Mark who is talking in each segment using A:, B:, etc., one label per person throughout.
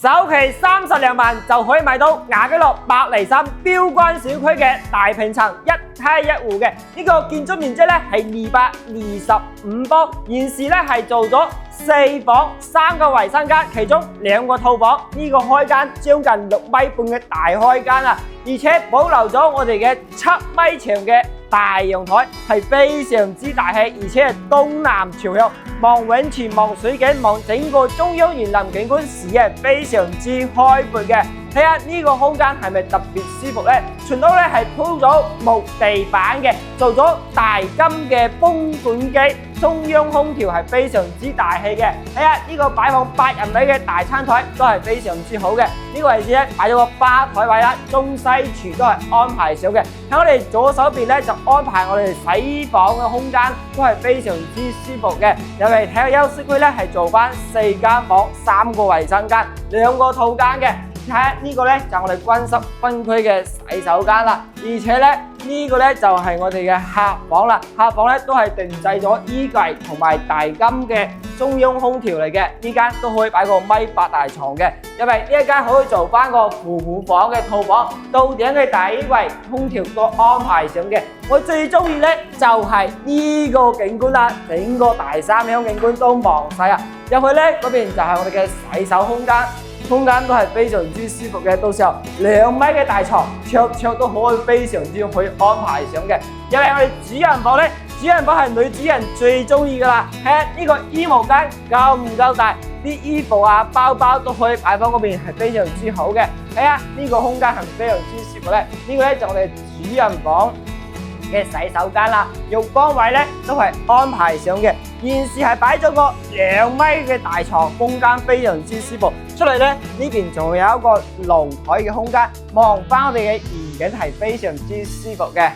A: 首期32萬就可以買到雅居樂百利森標關小區嘅大平層一梯一戶嘅呢個建築面積咧係225方，現時咧係做咗4房3個衞生間，其中2個套房，呢個開間將近6米半嘅大開間啊，而且保留咗我哋嘅7米長嘅大陽台，係非常之大氣，而且係東南朝向，望泳池、望水景、望整個中央園林景觀，視野非常之開闊嘅。睇下呢個空間係咪特別舒服呢？全屋咧係鋪咗木地板嘅，做咗大金嘅風管機，中央空調係非常之大氣嘅。睇下呢個擺放8人位嘅大餐台都係非常之好嘅。呢個位置咧擺咗個吧台位啦，中西廚都係安排上嘅。喺我哋左手邊咧就安排我哋洗房嘅空間，都係非常之舒服嘅。入嚟睇下休息區咧係做翻4間房、3個衞生間、2個套間嘅。睇下呢個咧就係我哋乾濕分區嘅洗手間啦，而且咧呢個咧就係我哋嘅客房啦。客房咧都係定製咗衣櫃同埋大金嘅中央空調嚟嘅，呢間都可以擺個1.8米大床嘅。因為呢一間可以做翻個父母房嘅套房，到頂嘅大衣櫃、空調都安排上嘅。我最中意咧就係呢個景觀啦，整個大三鄉景觀都望晒啊！入去咧嗰邊就係我哋嘅洗手空間。空間都係非常之舒服嘅，到時候2米嘅大床，桌都可以非常之可以安排上嘅。因為我哋主人房咧，主人房係女主人最中意噶啦。睇下呢個衣帽間夠唔夠大，啲衣服啊、包包都可以擺放嗰邊，係非常之好嘅。睇下呢個空間係非常之舒服咧。呢個咧就我哋主人房嘅洗手間啦，浴缸位咧都係安排上嘅。現時係擺咗個2米嘅大床，空間非常之舒服。出嚟咧呢邊仲有一個露台嘅空間，望翻我哋嘅園景係非常之舒服嘅。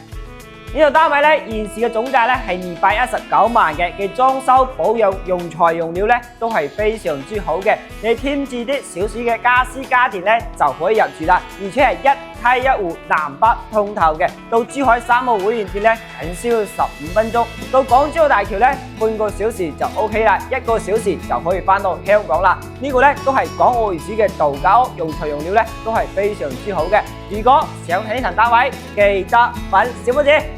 A: 呢個單位咧現時嘅總價咧係219萬嘅，嘅裝修保養用材用料咧都係非常之好嘅。你添置啲少少嘅家私家電咧就可以入住啦，而且係一梯一戶南北通透嘅。到珠海3號會員店咧僅需要15分鐘，到港珠澳大橋咧半個小時就 OK 啦，1個小時就可以翻到香港啦。呢個咧都係港澳為主嘅度假屋，用材用料咧都係非常之好嘅。如果想起層單位，記得搵小妹子。